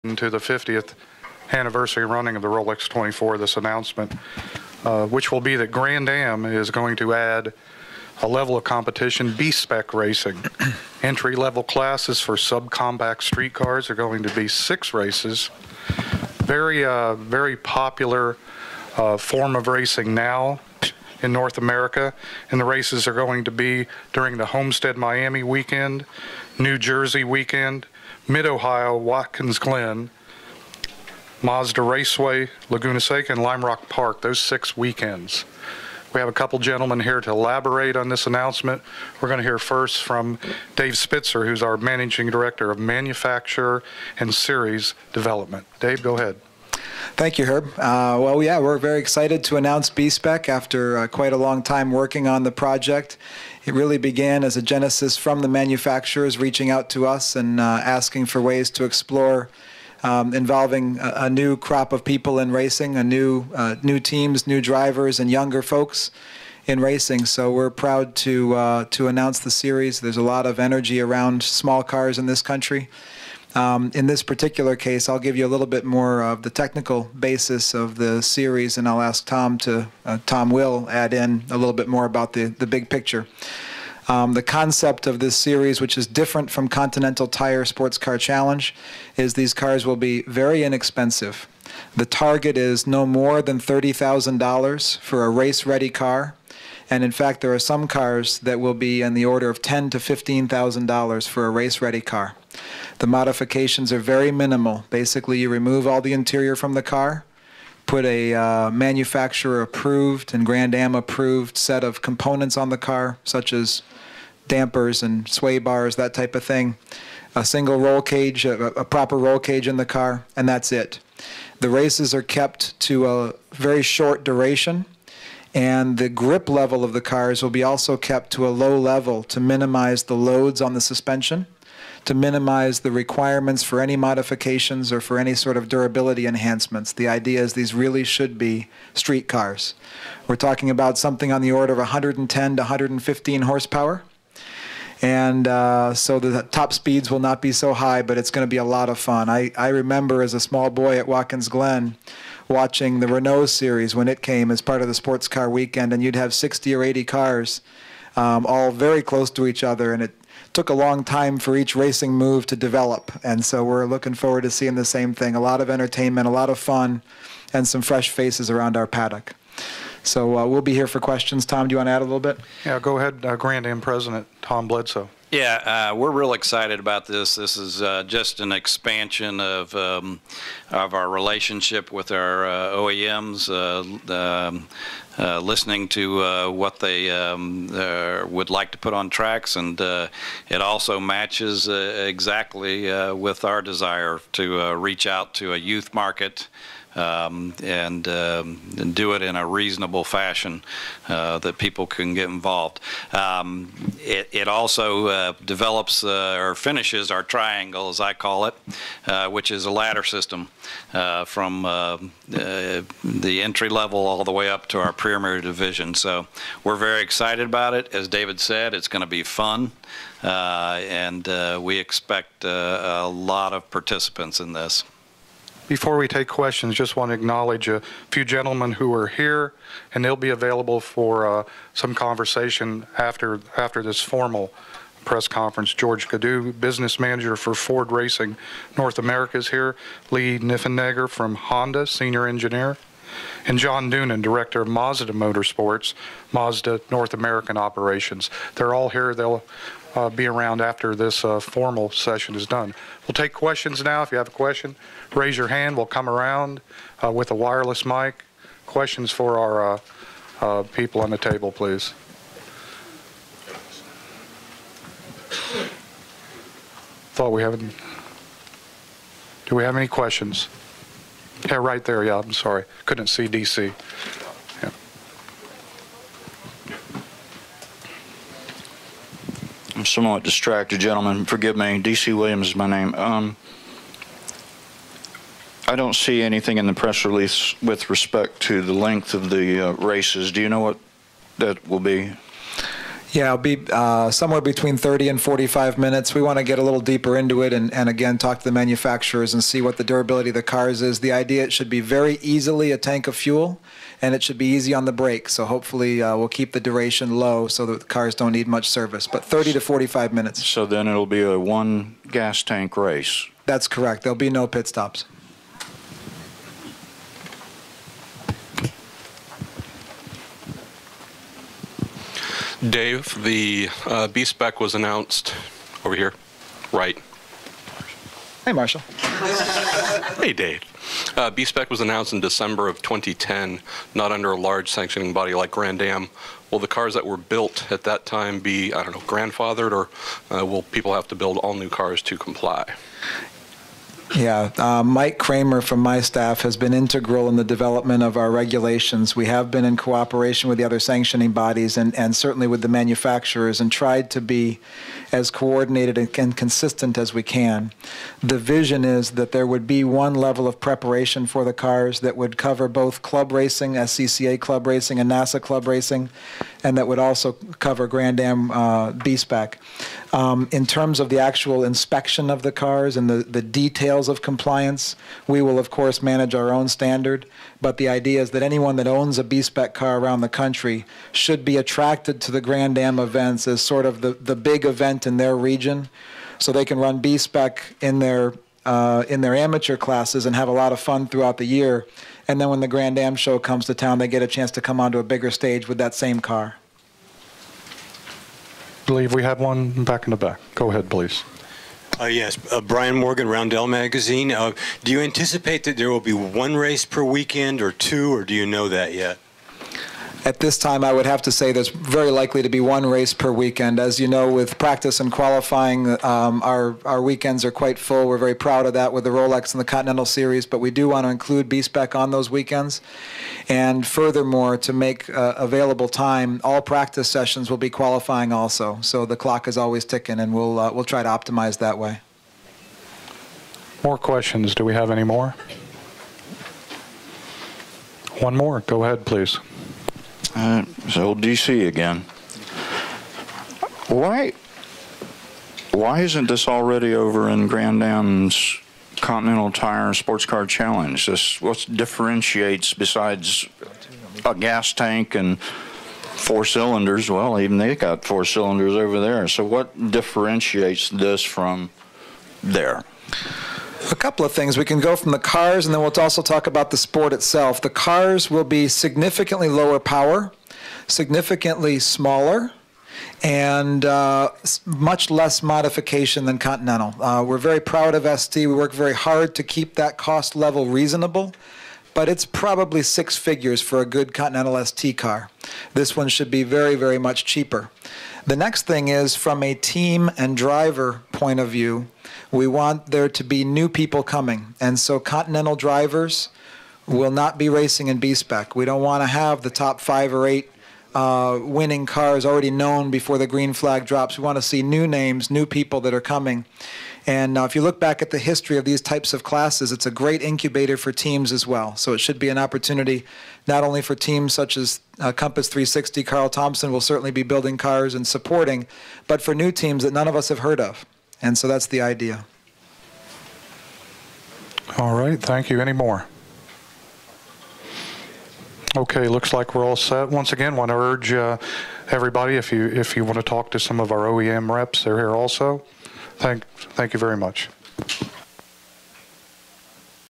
to the 50th anniversary running of the Rolex 24, this announcement, which will be that Grand-Am is going to add a level of competition, B-Spec racing. Entry-level classes for subcompact street cars are going to be 6 races. Very popular form of racing now in North America, and the races are going to be during the Homestead Miami weekend, New Jersey weekend, Mid-Ohio, Watkins Glen, Mazda Raceway, Laguna Seca, and Lime Rock Park, those 6 weekends. We have a couple gentlemen here to elaborate on this announcement. We're going to hear first from Dave Spitzer, who's our Managing Director of Manufacturer and Series Development. Dave, go ahead. Thank you, Herb. Well, yeah, we're very excited to announce B-Spec after quite a long time working on the project. It really began as a genesis from the manufacturers reaching out to us and asking for ways to explore involving a new crop of people in racing, new teams, new drivers, and younger folks in racing. So we're proud to announce the series. There's a lot of energy around small cars in this country. In this particular case, I'll give you a little bit more of the technical basis of the series, and I'll ask Tom will add in a little bit more about the big picture. The concept of this series, which is different from Continental Tire Sports Car Challenge, is these cars will be very inexpensive. The target is no more than $30,000 for a race-ready car. And in fact, there are some cars that will be in the order of $10,000 to $15,000 for a race-ready car. The modifications are very minimal. Basically, you remove all the interior from the car, put a manufacturer-approved and Grand-Am approved set of components on the car, such as dampers and sway bars, that type of thing, a single roll cage, a proper roll cage in the car, and that's it. The races are kept to a very short duration, and the grip level of the cars will be also kept to a low level to minimize the loads on the suspension, to minimize the requirements for any modifications or for any sort of durability enhancements. The idea is these really should be street cars. We're talking about something on the order of 110 to 115 horsepower. And so the top speeds will not be so high, but it's going to be a lot of fun. I remember as a small boy at Watkins Glen watching the Renault series when it came as part of the sports car weekend, and you'd have 60 or 80 cars all very close to each other, and it took a long time for each racing move to develop. And so we're looking forward to seeing the same thing. A lot of entertainment, a lot of fun, and some fresh faces around our paddock. So we'll be here for questions. Tom, do you want to add a little bit? Yeah, go ahead, Grand-Am President Tom Bledsoe. Yeah, we're real excited about this. This is just an expansion of our relationship with our OEMs, listening to what they would like to put on tracks, and it also matches exactly with our desire to reach out to a youth market and do it in a reasonable fashion that people can get involved. It also develops or finishes our triangle, as I call it, which is a ladder system from the entry level all the way up to our premier division. So we're very excited about it. As David said, it's going to be fun, and we expect a lot of participants in this. Before we take questions, just want to acknowledge a few gentlemen who are here, and they'll be available for some conversation after this formal press conference. George Gaddu, Business Manager for Ford Racing North America, is here. Lee Niffenegger from Honda, Senior Engineer. And John Doonan, Director of Mazda Motorsports, Mazda North American Operations. They're all here. They'll be around after this formal session is done. We'll take questions now. If you have a question, raise your hand. We'll come around with a wireless mic. Questions for our people on the table, please. Thought we haven't. Do we have any questions? Yeah, right there. Yeah, I'm sorry. Couldn't see DC. Yeah. I'm somewhat distracted, gentlemen. Forgive me. D.C. Williams is my name. I don't see anything in the press release with respect to the length of the races. Do you know what that will be? Yeah, it'll be somewhere between 30 and 45 minutes. We want to get a little deeper into it and again, talk to the manufacturers and see what the durability of the cars is. The idea, it should be very easily a tank of fuel, and it should be easy on the brake. So hopefully we'll keep the duration low so that the cars don't need much service, but 30 to 45 minutes. So then it'll be a one gas tank race. That's correct. There'll be no pit stops. Dave, the B-Spec was announced over here, right? Hey, Marshall. Hey, Dave. B-Spec was announced in December of 2010, not under a large sanctioning body like Grand-Am. Will the cars that were built at that time be, I don't know, grandfathered, or will people have to build all new cars to comply? Yeah, Mike Kramer from my staff has been integral in the development of our regulations. We have been in cooperation with the other sanctioning bodies and certainly with the manufacturers and tried to be as coordinated and consistent as we can. The vision is that there would be one level of preparation for the cars that would cover both club racing, SCCA club racing, and NASA club racing, and that would also cover Grand-Am B-Spec. In terms of the actual inspection of the cars and the details of compliance, we will of course manage our own standard, but the idea is that anyone that owns a B-Spec car around the country should be attracted to the Grand-Am events as sort of the big event in their region, so they can run B-Spec in their amateur classes and have a lot of fun throughout the year, and then when the Grand-Am show comes to town, they get a chance to come onto a bigger stage with that same car. I believe we had one back in the back. Go ahead, please. Yes, Brian Morgan, Roundel Magazine. Do you anticipate that there will be one race per weekend or two, or do you know that yet? At this time, I would have to say there's very likely to be one race per weekend. As you know, with practice and qualifying, our weekends are quite full. We're very proud of that with the Rolex and the Continental Series, but we do want to include B-Spec on those weekends. And furthermore, to make available time, all practice sessions will be qualifying also. So the clock is always ticking, and we'll try to optimize that way. More questions? Do we have any more? One more. Go ahead, please. So DC again. Why isn't this already over in Grand-Am's Continental Tire Sports Car Challenge? What differentiates besides a gas tank and 4 cylinders? Well, even they got 4 cylinders over there. So what differentiates this from there? A couple of things. We can go from the cars, and then we'll also talk about the sport itself. The cars will be significantly lower power, significantly smaller, and much less modification than Continental. We're very proud of ST. We work very hard to keep that cost level reasonable, but it's probably 6 figures for a good Continental ST car. This one should be very, very much cheaper. The next thing is, from a team and driver point of view, we want there to be new people coming. And so Continental drivers will not be racing in B-Spec. We don't want to have the top 5 or 8 winning cars already known before the green flag drops. We want to see new names, new people that are coming. And if you look back at the history of these types of classes, it's a great incubator for teams as well. So it should be an opportunity not only for teams such as Compass 360, Carl Thompson will certainly be building cars and supporting, but for new teams that none of us have heard of. And so that's the idea. All right, thank you. Any more? Okay, looks like we're all set. Once again, want to urge everybody, if you want to talk to some of our OEM reps, they're here also. Thank you very much.